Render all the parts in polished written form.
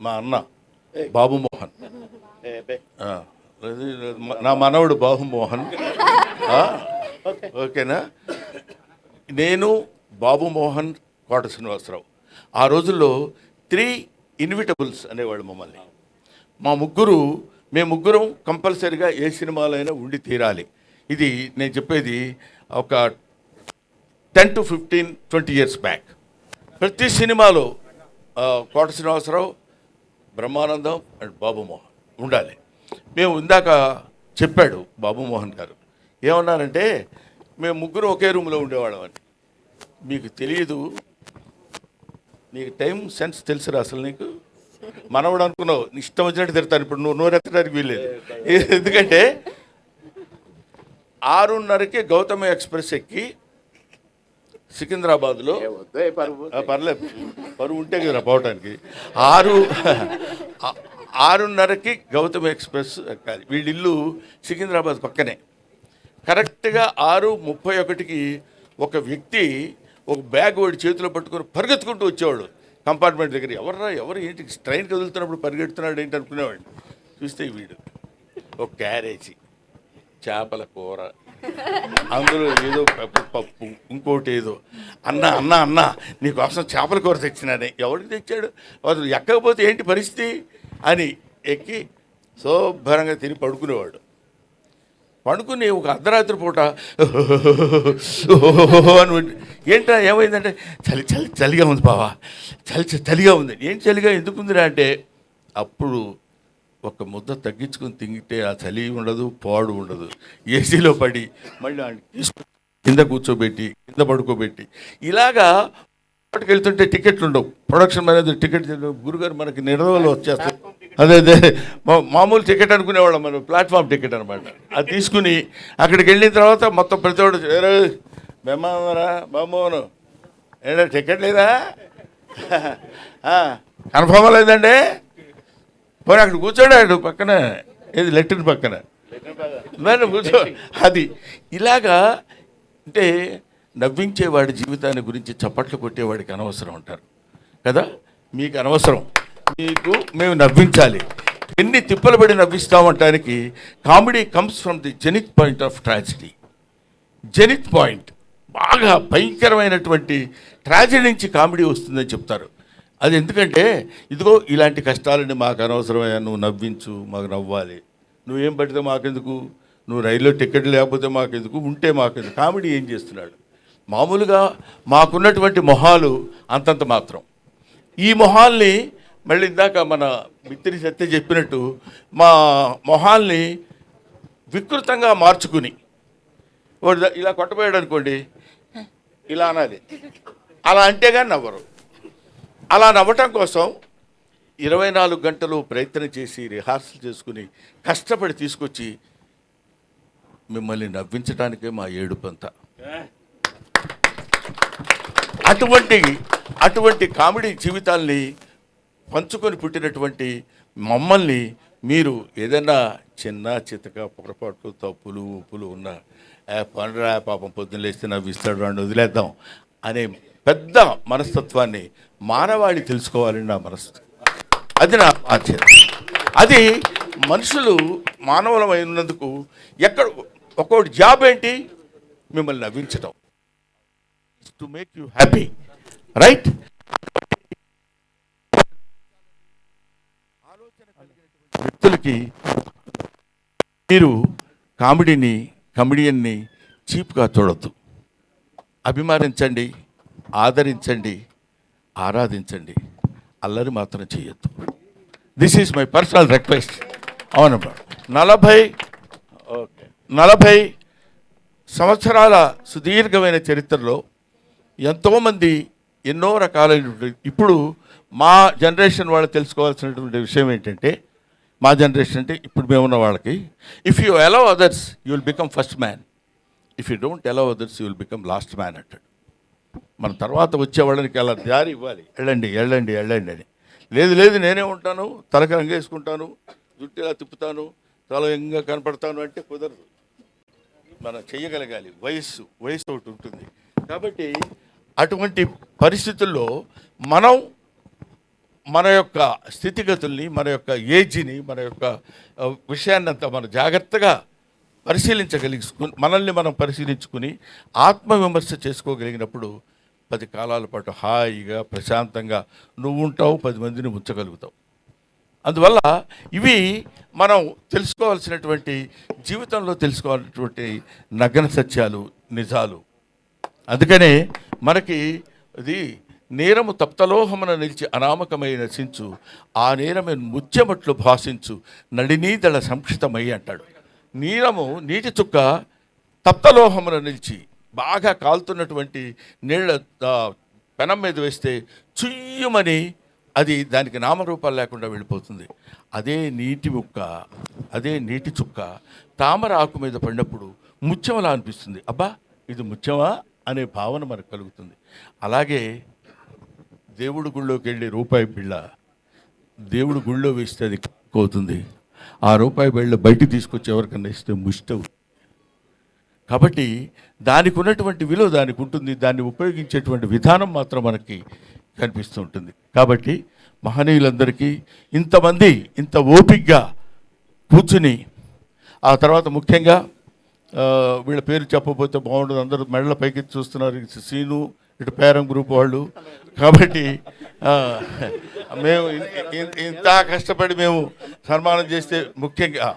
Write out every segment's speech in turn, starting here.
మా అన్న బాబు మోహన్, నా మనవడు బాబు మోహన్. ఓకేనా? నేను బాబు మోహన్, కోట శ్రీనివాసరావు. ఆ రోజుల్లో 3 ఇన్విటబుల్స్ అనేవాళ్ళు మమ్మల్ని. మేము ముగ్గురం కంపల్సరీగా ఏ సినిమాలో అయినా ఉండి తీరాలి. ఇది నేను చెప్పేది ఒక 10 to 15, 20 years బ్యాక్. ప్రతి సినిమాలో కోట శ్రీనివాసరావు, బ్రహ్మానందం అండ్ బాబు మోహన్ ఉండాలి. మేము ఇందాక చెప్పాడు బాబు మోహన్ గారు ఏమన్నారంటే, మేము ముగ్గురు ఒకే రూమ్లో ఉండేవాళ్ళం అని. మీకు తెలియదు, నీకు టైం సెన్స్ తెలుసురా అసలు? నీకు మనవడు అనుకున్నావు, ఇష్టం వచ్చినట్టు తిడతాను. ఇప్పుడు నువ్వు నోరెత్తడానికి వీల్లేదు. ఎందుకంటే 6:30కి గౌతమి ఎక్స్ప్రెస్ ఎక్కి సికింద్రాబాద్లో, పర్లేదు పరువు ఉంటే కదా పోవటానికి, 6:30కి గౌతమి ఎక్స్ప్రెస్ ఎక్కాలి. వీళ్ళ ఇల్లు సికింద్రాబాద్ పక్కనే. కరెక్ట్గా 6:31కి ఒక వ్యక్తి ఒక బ్యాగ్ వాడి చేతిలో పట్టుకొని పరిగెత్తుకుంటూ వచ్చేవాడు కంపార్ట్మెంట్ దగ్గర. ఎవరు ఏంటి ట్రైన్ కదులుతున్నప్పుడు పరిగెడుతున్నాడు ఏంటి అనుకునేవాడిని. చూస్తే వీడు ఒక క్యారేజీ, చేపల కూర, అందులో ఏదో పప్పు, ఇంకోటి ఏదో. అన్న నీకోసం చేపల కూర తెచ్చినానే. ఎవరికి తెచ్చాడు? అసలు ఎక్కకపోతే ఏంటి పరిస్థితి అని ఎక్కి శుభ్రంగా తిని పడుకునేవాడు. పడుకుని ఒక అర్ధరాత్రి పూట అని, ఏంటా ఏమైందంటే, చలిగా ఉంది బావా, చలిగా ఉంది. ఏంటి చలిగా ఎందుకుందిరా అంటే, అప్పుడు ఒక ముద్ద తగ్గించుకుని తింగితే ఆ చలి ఉండదు, పాడు ఉండదు. ఏసీలో పడి మళ్ళీ కింద కూర్చోబెట్టి, కింద పడుకోబెట్టి, ఇలాగా పాటకు వెళ్తుంటే టికెట్లు ఉండవు. ప్రొడక్షన్ మేనేజర్ టికెట్ గురుగారు మనకి నిర్ణయంలో వచ్చేస్తాయి. అదే మామూలు టికెట్ అనుకునేవాళ్ళం మనం, ప్లాట్ఫామ్ టికెట్ అనమాట. అది తీసుకుని అక్కడికి వెళ్ళిన తర్వాత మొత్తం ప్రతివాడు బెమ్మరా బాబోను ఏంటంటే టికెట్ లేదా, కన్ఫర్మ్ లేదండి, పోనీ అక్కడ కూర్చోడాడు పక్కన, ఏది లెట్రిన్ పక్కన కూర్చో. అది ఇలాగా అంటే నవ్వించేవాడి జీవితాన్ని గురించి చప్పట్లు కొట్టేవాడికి అనవసరం అంటారు కదా. మీకు అనవసరం, మేము నవ్వించాలి. ఎన్ని తిప్పలు పడి నవ్విస్తామంటానికి comedy comes from the zenith point of tragedy. Zenith point, బాగా భయంకరమైనటువంటి ట్రాజడీ నుంచి కామెడీ వస్తుందని చెప్తారు. అది ఎందుకంటే, ఇదిగో ఇలాంటి కష్టాలని మాకు అనవసరమయ్యా, నువ్వు నవ్వించు, మాకు నవ్వాలి. నువ్వేం పడితే మాకెందుకు, నువ్వు రైల్లో టికెట్ లేకపోతే మాకెందుకు, ఉంటే మాకెందుకు. కామెడీ ఏం చేస్తున్నాడు? మామూలుగా మాకున్నటువంటి మొహాలు అంతంత మాత్రం. ఈ మొహాల్ని మళ్ళీ ఇందాక మన మిత్రి సత్య చెప్పినట్టు, మా మొహాల్ని వికృతంగా మార్చుకుని, వాడు ఇలా కొట్టబోయాడు అనుకోండి, ఇలా అనాలి. అలా అంటే కానీ నవ్వరు. అలా నవ్వటం కోసం 24 గంటలు ప్రయత్నం చేసి, రిహార్సల్ చేసుకుని, కష్టపడి తీసుకొచ్చి మిమ్మల్ని నవ్వించడానికే మా ఏడుపంతా. అటువంటి కామెడీ జీవితాల్ని పంచుకొని పుట్టినటువంటి మమ్మల్ని మీరు ఏదైనా చిన్న చితక పొరపాట్లు, తప్పులు, ఉప్పులు ఉన్న పనురా పాపం పొద్దున్న లేస్తే నవ్విస్తాడు రాండి వదిలేద్దాం అనే పెద్ద మనస్తత్వాన్ని మానవాళి తెలుసుకోవాలని నా మనస్తత్వం. అది నా ఆశయం. అది మనుషులు మానవులమైనందుకు ఎక్కడ ఒక్కొక్కటి జాబ్ ఏంటి? మిమ్మల్ని నవ్వించడం, to make you happy, right? ఆలోచన కలిగినటువంటి వ్యక్తులకి మీరు కమెడియన్ని చీప్గా చూడొద్దు. అభిమానించండి, ఆదరించండి, ఆరాధించండి, అల్లరి మాత్రం చేయొద్దు. This is my personal request. అవునమ్మా, 40 సంవత్సరాల సుదీర్ఘమైన చరిత్రలో ఎంతోమంది ఎన్నో రకాలైనటువంటి, ఇప్పుడు మా జనరేషన్ వాళ్ళు తెలుసుకోవాల్సినటువంటి విషయం ఏంటంటే, మా జనరేషన్ అంటే ఇప్పుడు మేమున్న వాళ్ళకి, if you allow others you will become first man, if you don't allow others you will become last man అంటాడు. మన తర్వాత వచ్చేవాళ్ళకి అలా దారి ఇవ్వాలి, వెళ్ళండి అని. లేదు నేనే ఉంటాను, తలకి రంగేసుకుంటాను, జుట్టు ఇలా తిప్పుతాను, చాలా యంగా కనపడతాను అంటే కుదరదు. మనం చెయ్యగలగాలి. వయస్సు ఒకటి ఉంటుంది. కాబట్టి అటువంటి పరిస్థితుల్లో మన యొక్క స్థితిగతుల్ని, మన యొక్క ఏజ్ని, మన యొక్క విషయాన్నంతా మనం జాగ్రత్తగా మనల్ని మనం పరిశీలించుకుని ఆత్మవిమర్శ చేసుకోగలిగినప్పుడు 10 కాలాల పాటు హాయిగా ప్రశాంతంగా నువ్వు ఉంటావు, 10 మందిని ఉంచగలుగుతావు. అందువల్ల ఇవి మనం తెలుసుకోవాల్సినటువంటి, జీవితంలో తెలుసుకోవాల్సినటువంటి నగ్న సత్యాలు, నిజాలు. అందుకనే మనకి ఇది నేరము తప్తలోహమున నిలిచి అనామకమై నశించు, ఆ నేరమే ముత్యమట్లు భాషించు, నడినీదళ సంక్షితమై అంటాడు. నీరము నీటి చుక్క తప్తలోహమున నిలిచి బాగా కాలుతున్నటువంటి నీళ్ళ పెనం మీద వేస్తే చుయ్యమని అది దానికి నామరూపాలు లేకుండా వెళ్ళిపోతుంది. అదే నీటి ముక్క, అదే నీటి చుక్క తామర ఆకు మీద పడినప్పుడు ముత్యమలా అనిపిస్తుంది. అబ్బా ఇది ముత్యమా అనే భావన మనకు కలుగుతుంది. అలాగే దేవుడి గుళ్ళోకి వెళ్ళి రూపాయి బిళ్ళ దేవుడి గుళ్ళో వేస్తే అది పోతుంది. ఆ రూపాయి బిళ్ళ బయటికి తీసుకొచ్చి ఎవరికన్నా ఇస్తే ముష్టవు. కాబట్టి దానికి ఉన్నటువంటి విలువ దానికి ఉంటుంది. దాన్ని ఉపయోగించేటువంటి విధానం మాత్రం మనకి కనిపిస్తూ ఉంటుంది. కాబట్టి మహనీయులందరికీ ఇంతమంది ఇంత ఓపికగా కూర్చుని, ఆ తర్వాత ముఖ్యంగా వీళ్ళ పేరు చెప్పబోతే బాగుండదు, అందరూ మెడల పైకి చూస్తున్నారు, సీను ఇటు పేరం గ్రూప్ వాళ్ళు. కాబట్టి మేము ఇంత కష్టపడి మేము సన్మానం చేస్తే ముఖ్యంగా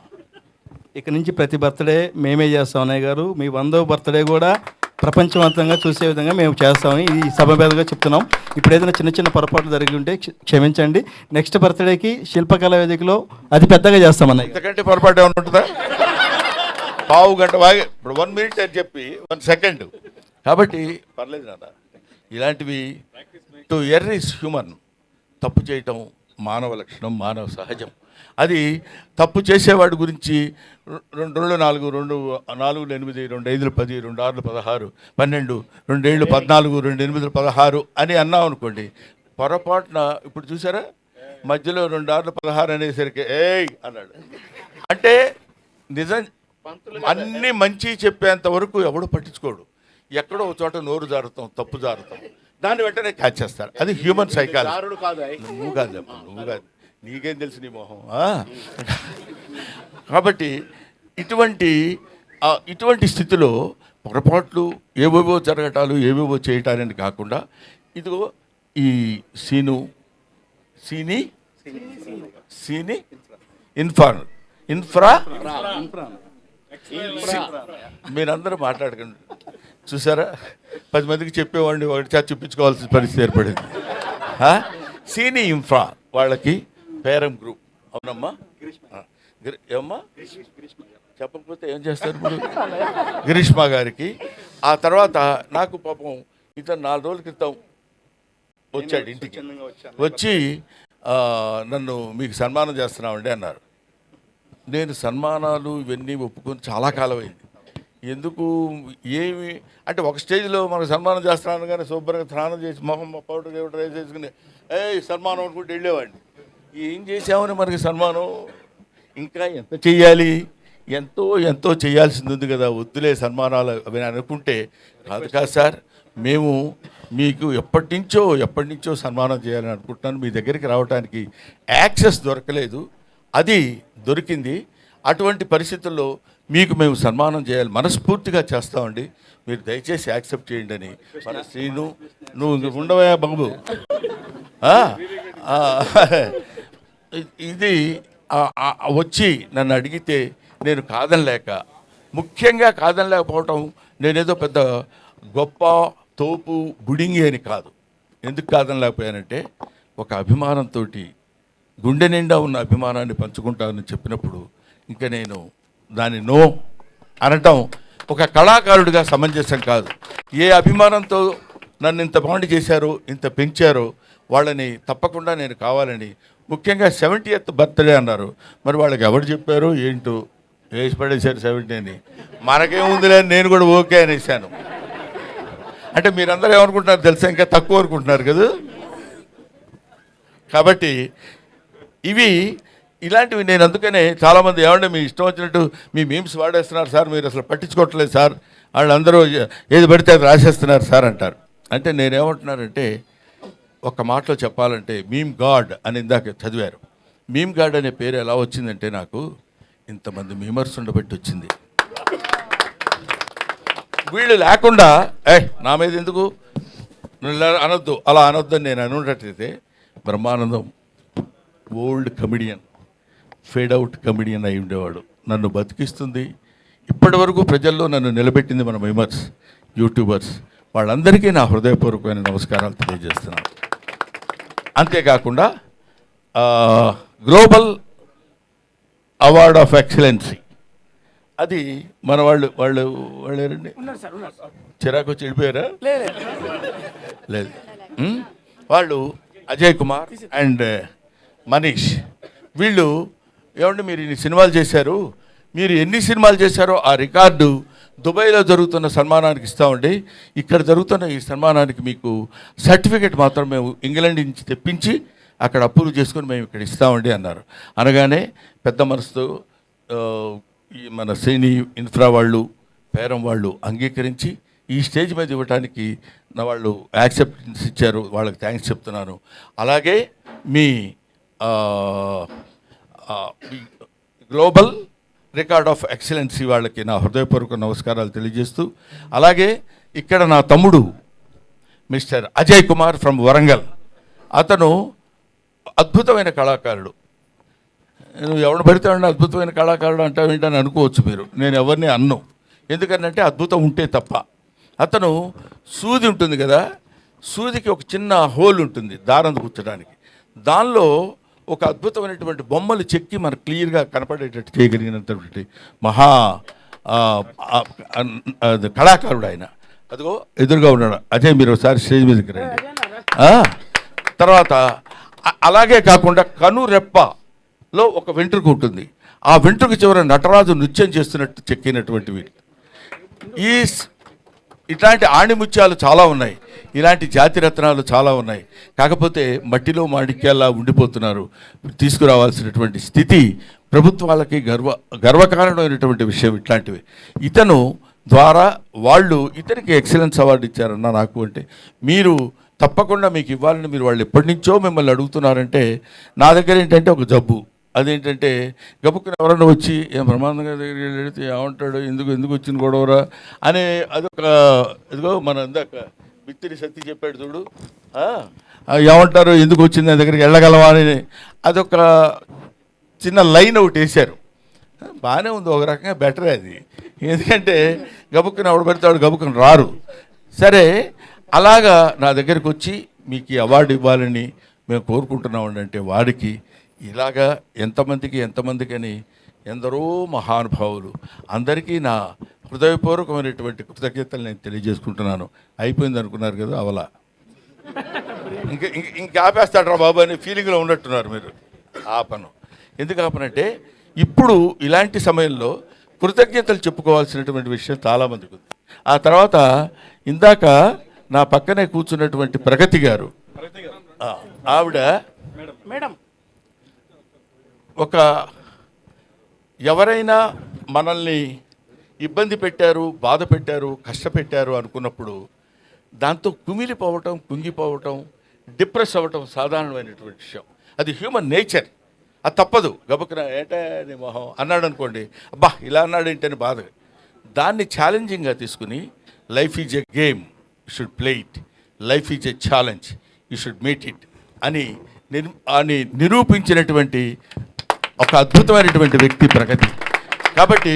ఇక నుంచి ప్రతి బర్త్డే మేమే చేస్తాం అన్నయ్య గారు. మీ 100వ బర్త్డే కూడా ప్రపంచవంతంగా చూసే విధంగా మేము చేస్తామని ఈ సభ మీదుగా చెప్తున్నాం. ఇప్పుడు ఏదైనా చిన్న చిన్న పొరపాట్లు జరిగి ఉంటే క్షమించండి. నెక్స్ట్ బర్త్డేకి శిల్పకళా వేదికలో అది పెద్దగా చేస్తాం అన్నయ్య. ఇంతకంటే పొరపాటు ఏమైనా ఉంటుందా? పావు గంట బాగా, ఇప్పుడు 1 మినిట్ అని చెప్పి 1 సెకండ్. కాబట్టి పర్లేదు నాన్న, ఇలాంటివి టు ఎర్ర్ ఇస్ హ్యూమన్. తప్పు చేయటం మానవ లక్షణం, మానవ సహజం. అది తప్పు చేసేవాడి గురించి 2 2 4 2 4 8 2 5 10 2 6 16 12 2 7 14 2 8 16 అని అన్నాం అనుకోండి, పొరపాటున ఇప్పుడు చూసారా మధ్యలో 2 6 16 అనేసరికి ఏయ్ అన్నాడు అంటే నిజం. అన్నీ మంచి చెప్పేంత వరకు ఎవడు పట్టించుకోడు. ఎక్కడో ఒక చోట నోరు జారుతాం, తప్పు జారుతాం, దాన్ని వెంటనే క్యాచ్ చేస్తారు. అది హ్యూమన్ సైకాలజీ. నువ్వు కాదు, నీకేం తెలుసు నీ మొహం. కాబట్టి ఇటువంటి స్థితిలో పొరపాట్లు ఏవేవో జరగటాలు, ఏవేవో చేయటాలని కాకుండా ఇదిగో ఈ సీని ఇన్ఫ్రా మీరందరూ మాట్లాడకండి. చూసారా, 10 మందికి చెప్పేవాడిని ఒకటి చేత చూపించుకోవాల్సిన పరిస్థితి ఏర్పడింది. సీని ఇన్ఫ్రా వాళ్ళకి పేరం గ్రూప్. అవునమ్మా, ఏమమ్మా చెప్పకపోతే ఏం చేస్తారు ఇప్పుడు? గిరీష్మ గారికి. ఆ తర్వాత నాకు పాపం ఇతను 4 రోజుల క్రితం వచ్చాడు ఇంటికి. వచ్చి నన్ను మీకు సన్మానం చేస్తున్నామండి అన్నారు. నేను సన్మానాలు ఇవన్నీ ఒప్పుకొని చాలా కాలం అయింది. ఎందుకు ఏమి అంటే ఒక స్టేజ్లో మనకు సన్మానం చేస్తున్నాను కానీ శుభ్రంగా స్నానం చేసి మొహం పౌడర్ వేసుకుని సన్మానం అనుకుంటూ వెళ్ళేవాడిని. ఏం చేసామని మనకి సన్మానం? ఇంకా ఎంత చెయ్యాలి? ఎంతో చేయాల్సింది ఉంది కదా, వద్దులే సన్మానాలు అవి అనుకుంటే కాదు సార్, మేము మీకు ఎప్పటి నుంచో సన్మానం చేయాలని అనుకుంటున్నాను. మీ దగ్గరికి రావడానికి యాక్సెస్ దొరకలేదు, అది దొరికింది. అటువంటి పరిస్థితుల్లో మీకు మేము సన్మానం చేయాలి, మనస్ఫూర్తిగా చేస్తామండి, మీరు దయచేసి యాక్సెప్ట్ చేయండి అని. మన శ్రీను, నువ్వు ఉండవా బాబు, ఇది వచ్చి నన్ను అడిగితే నేను ముఖ్యంగా కాదనలేకపోవటం నేనేదో పెద్ద గొప్ప తోపు బుడింగి అని కాదు. ఎందుకు కాదనలేకపోయానంటే ఒక అభిమానంతో, గుండె నిండా ఉన్న అభిమానాన్ని పంచుకుంటానని చెప్పినప్పుడు ఇంకా నేను దాన్ని నో అనటం ఒక కళాకారుడిగా సమంజసం కాదు. ఏ అభిమానంతో నన్ను ఇంత బాండ్ చేశారో, ఇంత పెంచారో వాళ్ళని తప్పకుండా నేను కావాలని. ముఖ్యంగా 70th బర్త్డే అన్నారు. మరి వాళ్ళకి ఎవరు చెప్పారో ఏంటో వేసి పడేశారు 70 అని. మనకేముందిలే నేను కూడా ఓకే అనేసాను. అంటే మీరందరూ ఏమనుకుంటున్నారు తెలుసా? ఇంకా తక్కువ అనుకుంటున్నారు కదా. కాబట్టి ఇలాంటివి నేను అందుకనే చాలామంది ఏమంటే మీ ఇష్టం వచ్చినట్టు మీ మీమ్స్ వాడేస్తున్నారు సార్, మీరు అసలు పట్టించుకోవట్లేదు సార్, వాళ్ళందరూ ఏది పడితే అది రాసేస్తున్నారు సార్ అంటారు. అంటే నేనేమంటున్నానంటే ఒక మాటలో చెప్పాలంటే మీమ్ గాడ్ అని ఇందాక చదివారు. మీమ్ గాడ్ అనే పేరు ఎలా వచ్చిందంటే నాకు ఇంతమంది మీమర్స్ ఉండబట్టి వచ్చింది. వీళ్ళు లేకుండా నా మీద ఎందుకు అనొద్దు, అలా అనొద్దని నేను అనున్నట్టయితే Brahmanandam old comedian, fade out comedian అయి ఉండేవాడు. నన్ను బతికిస్తుంది, ఇప్పటి వరకు ప్రజల్లో నన్ను నిలబెట్టింది మన మీమర్స్, యూట్యూబర్స్. వాళ్ళందరికీ నా హృదయపూర్వకమైన నమస్కారాలు తెలియజేస్తున్నాను. అంతేకాకుండా గ్లోబల్ అవార్డ్ ఆఫ్ ఎక్సలెన్సీ అది మన వాళ్ళు ఎవరండి? చిరాకు వచ్చి వెళ్ళిపోయారా? లేదు. వాళ్ళు అజయ్ కుమార్ అండ్ మనీష్, వీళ్ళు ఏమంటే మీరు ఇన్ని సినిమాలు చేశారు, మీరు ఎన్ని సినిమాలు చేశారో ఆ రికార్డు దుబాయ్లో జరుగుతున్న సన్మానానికి ఇస్తామండి, ఇక్కడ జరుగుతున్న ఈ సన్మానానికి మీకు సర్టిఫికెట్ మాత్రం మేము ఇంగ్లాండ్ నుంచి తెప్పించి అక్కడ అప్రూవ్ చేసుకొని మేము ఇక్కడ ఇస్తామండి అన్నారు. అనగానే పెద్ద మనసుతో ఈ మన సేని ఇన్ఫ్రా వాళ్ళు, పేరం వాళ్ళు అంగీకరించి ఈ స్టేజ్ మీద ఇవ్వడానికి నా వాళ్ళు యాక్సెప్టెన్స్ ఇచ్చారు. వాళ్ళకి థ్యాంక్స్ చెప్తున్నాను. అలాగే మీ గ్లోబల్ రికార్డ్ ఆఫ్ ఎక్సలెన్సీ వాళ్ళకి నా హృదయపూర్వక నమస్కారాలు తెలియజేస్తూ, అలాగే ఇక్కడ నా తమ్ముడు మిస్టర్ అజయ్ కుమార్ ఫ్రమ్ వరంగల్, అతను అద్భుతమైన కళాకారుడు. నువ్వు ఎవరు పెడతాడని అద్భుతమైన కళాకారుడు అంటావేంటని అనుకోవచ్చు మీరు. నేను ఎవరిని అన్ను, ఎందుకంటే అద్భుతం ఉంటే తప్ప. అతను సూది ఉంటుంది కదా, సూదికి ఒక చిన్న హోల్ ఉంటుంది దారం కూర్చడానికి, దానిలో ఒక అద్భుతమైనటువంటి బొమ్మలు చెక్కి మనకు క్లియర్గా కనపడేటట్టు చేయగలిగినటువంటి మహా కళాకారుడు ఆయన. అదిగో ఎదురుగా ఉన్నాడు అజయ్, మీరు ఒకసారి స్టేజ్ మీదకి రండి. తర్వాత అలాగే కాకుండా కనురెప్పలో ఒక వెంట్రుక ఉంటుంది, ఆ వెంట్రుక చివర నటరాజు నృత్యం చేస్తున్నట్టు చెక్కినటువంటివి. ఇట్లాంటి ఆణిముత్యాలు చాలా ఉన్నాయి, ఇలాంటి జాతిరత్నాలు చాలా ఉన్నాయి. కాకపోతే మట్టిలో మాణిక్యాల్లా ఉండిపోతున్నారు. తీసుకురావాల్సినటువంటి స్థితి ప్రభుత్వాలకి గర్వకారణమైనటువంటి విషయం ఇట్లాంటివి. ఇతను ద్వారా వాళ్ళు ఇతనికి ఎక్సలెన్స్ అవార్డు ఇచ్చారన్న నాకు. అంటే మీరు తప్పకుండా మీకు ఇవ్వాలని మీరు వాళ్ళు ఎప్పటి నుంచో మిమ్మల్ని అడుగుతున్నారంటే, నా దగ్గర ఏంటంటే ఒక జబ్బు, అదేంటంటే గబుక్కున ఎవరన్నా వచ్చి బ్రహ్మానంద గారి దగ్గర వెళితే ఏమంటాడు, ఎందుకు వచ్చిన గొడవరా అనే అదొక ఇదిగో మన ఇందాక బిత్తిరి సత్తి చెప్పాడు చూడు, ఏమంటారు ఎందుకు వచ్చింది నా దగ్గరికి వెళ్ళగలవా అని అదొక చిన్న లైన్ ఒకటి వేశారు. బాగానే ఉంది, ఒక రకంగా బెటరే అది. ఎందుకంటే గబుక్కున ఎవడు పెడతాడు, గబుక్కున రారు. సరే, అలాగా నా దగ్గరికి వచ్చి మీకు ఈ అవార్డు ఇవ్వాలని మేము కోరుకుంటున్నామండి అంటే వాడికి ఇలాగా ఎంతమందికి అని ఎందరో మహానుభావులు అందరికీ నా హృదయపూర్వకమైనటువంటి కృతజ్ఞతలు నేను తెలియజేసుకుంటున్నాను. అయిపోయింది అనుకున్నారు కదా, అవలా ఇంకా ఆపేస్తాడ్రా బాబు అనే ఫీలింగ్లో ఉన్నట్టున్నారు మీరు. ఆపను. ఎందుకు ఆపనంటే ఇప్పుడు ఇలాంటి సమయంలో కృతజ్ఞతలు చెప్పుకోవాల్సినటువంటి విషయం చాలామందికి ఉంది. ఆ తర్వాత ఇందాక నా పక్కనే కూర్చున్నటువంటి ప్రగతి గారు, ఆవిడ మేడం ఒక ఎవరైనా మనల్ని ఇబ్బంది పెట్టారు, బాధ పెట్టారు, కష్టపెట్టారు అనుకున్నప్పుడు దాంతో కుమిలిపోవటం, కుంగిపోవటం, డిప్రెస్ అవ్వటం సాధారణమైనటువంటి విషయం. అది హ్యూమన్ నేచర్, అది తప్పదు. గబుక్కున ఏంటే నీ మొహం అన్నాడు అనుకోండి, అబ్బా ఇలా అన్నాడు ఏంటని బాధ. దాన్ని ఛాలెంజింగ్గా తీసుకుని life is a game, you should play it, life is a challenge, you should meet it అని నిరూపించినటువంటి ఒక అద్భుతమైనటువంటి వ్యక్తి ప్రగతి. కాబట్టి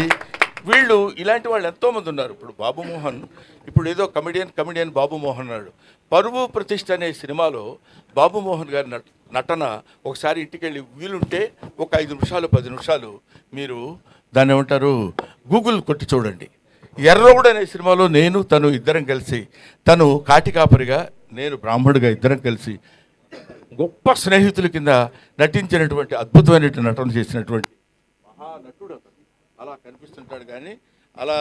వీళ్ళు ఇలాంటి వాళ్ళు ఎంతోమంది ఉన్నారు. ఇప్పుడు బాబు మోహన్, ఇప్పుడు ఏదో కమిడియన్ బాబు మోహన్ అన్నాడు. పరువు ప్రతిష్ఠ అనే సినిమాలో బాబు మోహన్ గారి నటన ఒకసారి ఇంటికి వెళ్ళి వీలుంటే ఒక 5 నిమిషాలు 10 నిమిషాలు మీరు దాన్ని ఏమంటారు గూగుల్ కొట్టి చూడండి. ఎర్రవుడు అనే సినిమాలో నేను తను ఇద్దరం కలిసి, తను కాటికాపరిగా నేను బ్రాహ్మణుడిగా ఇద్దరం కలిసి గొప్ప స్నేహితుల కింద నటించినటువంటి అద్భుతమైనటువంటి నటన చేసినటువంటి మహానటుడు అతను. అలా కనిపిస్తుంటాడు కానీ అలా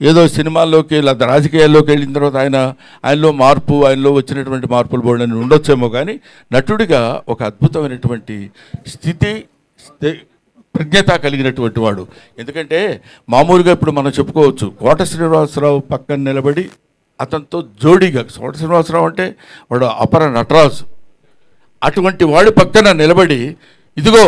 ఏదో సినిమాల్లోకి లేదా రాజకీయాల్లోకి వెళ్ళిన తర్వాత ఆయనలో వచ్చినటువంటి మార్పులు బోర్డని ఉండొచ్చేమో కానీ నటుడిగా ఒక అద్భుతమైనటువంటి స్థితి ప్రజ్ఞత కలిగినటువంటి వాడు. ఎందుకంటే మామూలుగా ఇప్పుడు మనం చెప్పుకోవచ్చు, కోట శ్రీనివాసరావు పక్కన నిలబడి అతనితో జోడీగా, కోట శ్రీనివాసరావు అంటే వాడు అపర నటరాజు, అటువంటి వాడు పక్కన నిలబడి ఇదిగో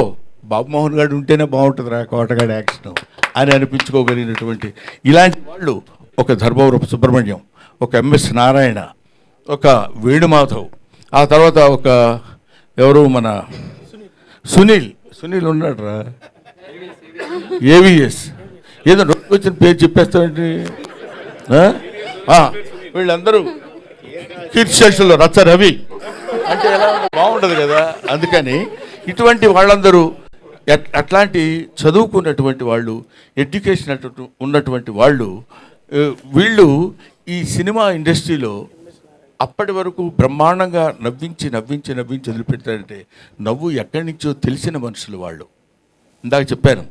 బాబుమోహన్ గారు ఉంటేనే బాగుంటుందిరా కోటగాడి యాక్షన్ అని అనిపించుకోగలిగినటువంటి ఇలాంటి వాళ్ళు ఒక ధర్మవరపు సుబ్రహ్మణ్యం, ఒక ఎంఎస్ నారాయణ, ఒక వేణుమాధవ్, ఆ తర్వాత ఒక ఎవరు మన సునీల్ ఉన్నాడురా, ఏవిఎస్, ఏదో రోజు వచ్చిన పేరు చెప్పేస్తామండి. వీళ్ళందరూ కీర్తిశేషులు రచ్చ రవి అంటే ఎలా బాగుండదు కదా. అందుకని ఇటువంటి వాళ్ళందరూ అట్లాంటి చదువుకున్నటువంటి వాళ్ళు, ఎడ్యుకేషన్ ఉన్నటువంటి వాళ్ళు, వీళ్ళు ఈ సినిమా ఇండస్ట్రీలో అప్పటి వరకు బ్రహ్మాండంగా నవ్వించి వదిలిపెడతారంటే నవ్వు ఎక్కడి నుంచో తెలిసిన మనుషులు వాళ్ళు. ఇందాక చెప్పాను,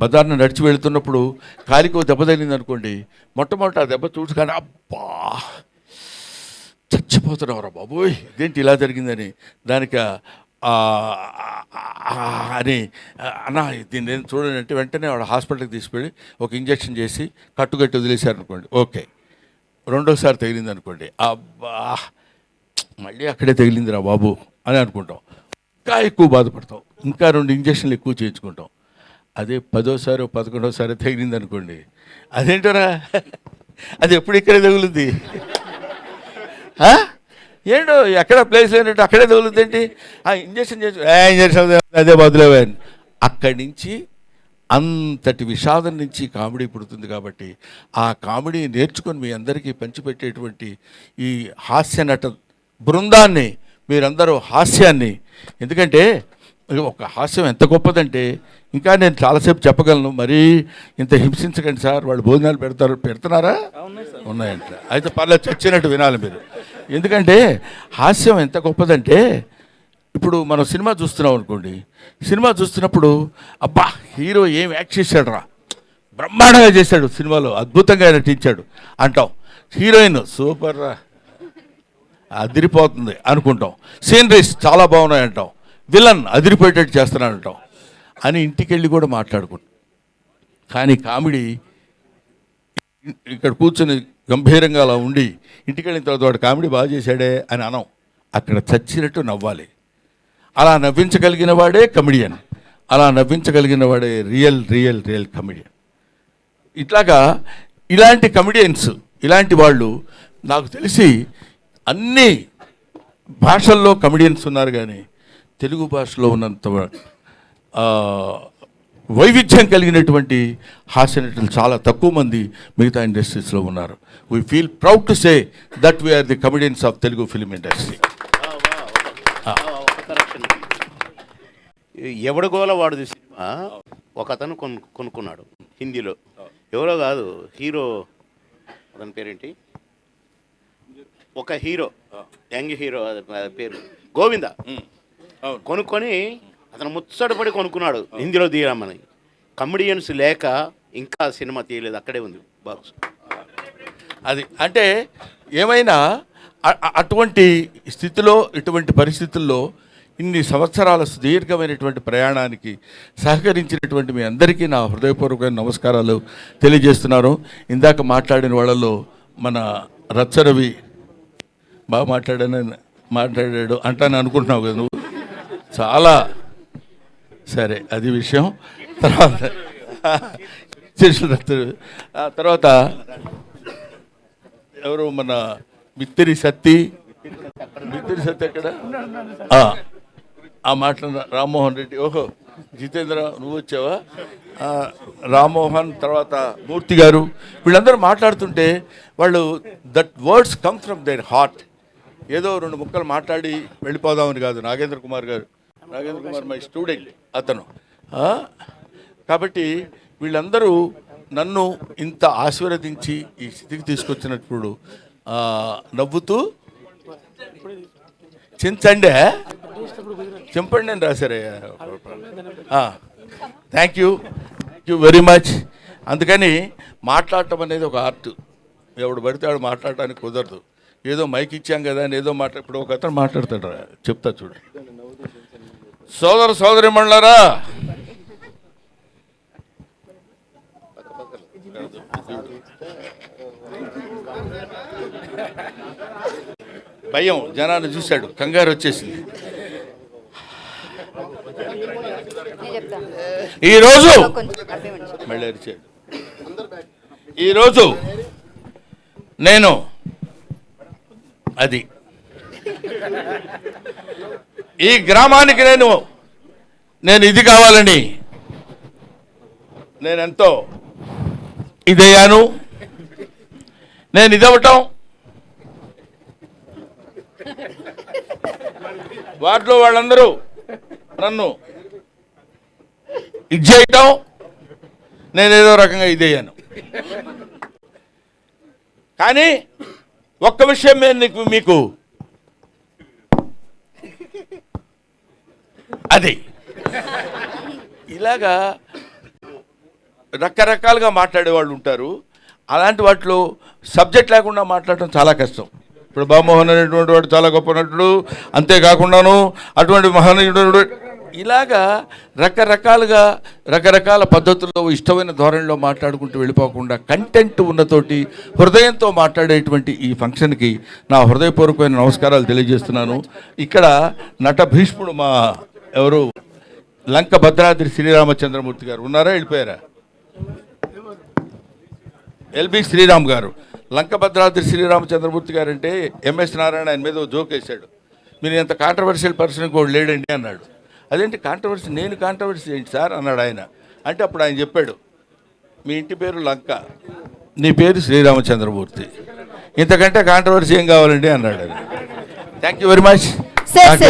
బజార్ను నడిచి వెళుతున్నప్పుడు కాలికో దెబ్బ తగిలింది అనుకోండి, మొట్టమొదట ఆ దెబ్బ చూసుకొని అబ్బా చచ్చిపోతున్నావురా బాబోయ్ ఇదేంటి ఇలా జరిగిందని, దానికి అని అన్నా దీన్ని నేను చూడండి అంటే వెంటనే వాడు హాస్పిటల్కి తీసుకెళ్ళి ఒక ఇంజక్షన్ చేసి కట్టుకట్టి వదిలేశారనుకోండి, ఓకే. రెండోసారి తగిలింది అనుకోండి, అబ్బా మళ్ళీ అక్కడే తగిలిందిరా బాబు అని అనుకుంటాం, ఇంకా ఎక్కువ బాధపడతాం, ఇంకా 2 ఇంజక్షన్లు ఎక్కువ చేయించుకుంటాం. అదే 10వ, 11వ తగిలింది అనుకోండి, అదేంటరా అది ఎప్పుడు ఇక్కడే తగులుద్ది, ఏంటో ఎక్కడ ప్లేస్ లేనట్టు అక్కడే తగులుద్ది ఏంటి, ఇంజక్షన్ ఇంజక్షన్ అదే బదులేవే. అక్కడి నుంచి అంతటి విషాదం నుంచి కామెడీ పుడుతుంది. కాబట్టి ఆ కామెడీ నేర్చుకొని మీ అందరికీ పంచిపెట్టేటువంటి ఈ హాస్య నట బృందాన్ని, మీరందరూ హాస్యాన్ని, ఎందుకంటే ఒక హాస్యం ఎంత గొప్పదంటే ఇంకా నేను చాలాసేపు చెప్పగలను, మరీ ఇంత హింసించకండి సార్, వాళ్ళు భోజనాలు పెడుతున్నారా ఉన్నాయంట, అయితే పర్లేదు చచ్చినట్టు వినాలి మీరు. ఎందుకంటే హాస్యం ఎంత గొప్పదంటే ఇప్పుడు మనం సినిమా చూస్తున్నాం అనుకోండి, సినిమా చూస్తున్నప్పుడు అబ్బా హీరో ఏం యాక్ట్ చేశాడు రా, బ్రహ్మాండంగా చేశాడు, సినిమాలో అద్భుతంగా నటించాడు అంటాం, హీరోయిన్ సూపర్ రా అదిరిపోతుంది అనుకుంటాం, సీనరీస్ చాలా బాగున్నాయి అంటాం, విలన్ అదిరిపోయేటట్టు చేస్తున్నాడు అంటాం అని ఇంటికి వెళ్ళి కూడా మాట్లాడుకుంటాం. కానీ కామెడీ ఇక్కడ కూర్చొని గంభీరంగా అలా ఉండి ఇంటికి వెళ్ళిన తర్వాత వాడు కామెడీ బాగా చేశాడే అని అనం, అక్కడ చచ్చినట్టు నవ్వాలి. అలా నవ్వించగలిగిన వాడే కమెడియన్, అలా నవ్వించగలిగిన వాడే రియల్ కమెడియన్. ఇట్లాగా ఇలాంటి కమెడియన్స్, ఇలాంటి వాళ్ళు నాకు తెలిసి అన్ని భాషల్లో కమెడియన్స్ ఉన్నారు, కానీ తెలుగు భాషలో ఉన్నంత వైవిధ్యం కలిగినటువంటి హాస్య నటులు చాలా తక్కువ మంది మిగతా ఇండస్ట్రీస్లో ఉన్నారు. We feel proud to say that we are the comedians of Telugu film industry. ఎవడగోల వాడు సినిమా ఒక అతను కొనుక్కున్నాడు హిందీలో, ఎవరో కాదు హీరో, అతని పేరేంటి, ఒక హీరో యంగ్ హీరో పేరు గోవింద, కొనుక్కొని అతను ముచ్చటపడి కొనుక్కున్నాడు హిందీలో తీయమని. కమెడియన్స్ లేక ఇంకా సినిమా తీయలేదు, అక్కడే ఉంది బాక్స్. అది అంటే ఏమైనా అటువంటి స్థితిలో, ఇటువంటి పరిస్థితుల్లో ఇన్ని సంవత్సరాల సుదీర్ఘమైనటువంటి ప్రయాణానికి సహకరించినటువంటి మీ అందరికీ నా హృదయపూర్వకమైన నమస్కారాలు తెలియజేస్తున్నాను. ఇందాక మాట్లాడిన వాళ్ళలో మన రచ్చరవి బాగా మాట్లాడాడు అంటాను అనుకుంటున్నావు కదా నువ్వు, చాలా సరే అది విషయం. తర్వాత ఎవరు మన మిత్తిరి సత్తి ఎక్కడ ఆ మాటలు రామ్మోహన్ రెడ్డి, ఓహో జితేంద్ర నువ్వు వచ్చావా, రామ్మోహన్, తర్వాత మూర్తి గారు, వీళ్ళందరూ మాట్లాడుతుంటే వాళ్ళు that words come from their heart. ఏదో 2 ముక్కలు మాట్లాడి వెళ్ళిపోదామని కాదు. నాగేంద్ర కుమార్ మై స్టూడెంట్ అతను. కాబట్టి వీళ్ళందరూ నన్ను ఇంత ఆశీర్వదించి ఈ స్థితికి తీసుకొచ్చినప్పుడు నవ్వుతూ చించండే చింపండి అని రాశారయ్యా. Thank you very much. అందుకని మాట్లాడటం అనేది ఒక ఆర్ట్, ఎవడు పడితే వాడు మాట్లాడటానికి కుదరదు. ఏదో మైక్ ఇచ్చాం కదా అని ఏదో ఇప్పుడు ఒక అతను మాట్లాడతాడు, చెప్తా చూడు. సోదరిమణులారా, భయం జనాన్ని చూశాడు, కంగారు వచ్చేసింది. నేను చెప్తాను ఈరోజు కొంచెం అర్థం మళ్ళీ అరిచాడు. ఈరోజు నేను అది ఈ గ్రామానికి నేను ఇది కావాలని నేనెంతో ఇదయ్యాను. నేను ఇదవటం వాటిలో వాళ్ళందరూ నన్ను ఇది చేయటం నేనేదో రకంగా ఇదయ్యాను. కానీ ఒక్క విషయం నేను మీకు అది ఇలాగా రకరకాలుగా మాట్లాడే వాళ్ళు ఉంటారు. అలాంటి వాటిలో సబ్జెక్ట్ లేకుండా మాట్లాడటం చాలా కష్టం. ఇప్పుడు బాబుమోహన్ అనేటువంటి వాడు చాలా గొప్ప నటుడు, అంతేకాకుండాను అటువంటి మహనీయుడు ఇలాగా రకరకాలుగా రకరకాల పద్ధతుల్లో ఇష్టమైన ధోరణిలో మాట్లాడుకుంటూ వెళ్ళిపోకుండా కంటెంట్ ఉన్నతోటి హృదయంతో మాట్లాడేటువంటి ఈ ఫంక్షన్కి నా హృదయపూర్వకమైన నమస్కారాలు తెలియజేస్తున్నాను. ఇక్కడ నట భీష్ముడు మా ఎవరు లంక భద్రాద్రి శ్రీరామచంద్రమూర్తి గారు ఉన్నారా, వెళ్ళిపోయారా? ఎల్బి శ్రీరామ్ గారు. లంక భద్రాద్రి శ్రీరామచంద్రమూర్తి గారు అంటే ఎంఎస్ నారాయణ ఆయన మీద జోక్ వేశాడు. మీరు ఎంత కాంట్రవర్షియల్ పర్సన్ కూడా లేడండి అన్నాడు. అదేంటి కాంట్రవర్సీ, నేను కాంట్రవర్సీ ఏంటి సార్ అన్నాడు ఆయన. అంటే అప్పుడు ఆయన చెప్పాడు, మీ ఇంటి పేరు లంక, నీ పేరు శ్రీరామచంద్రమూర్తి, ఇంతకంటే కాంట్రవర్సీ ఏం కావాలండి అన్నాడు. Thank you very much.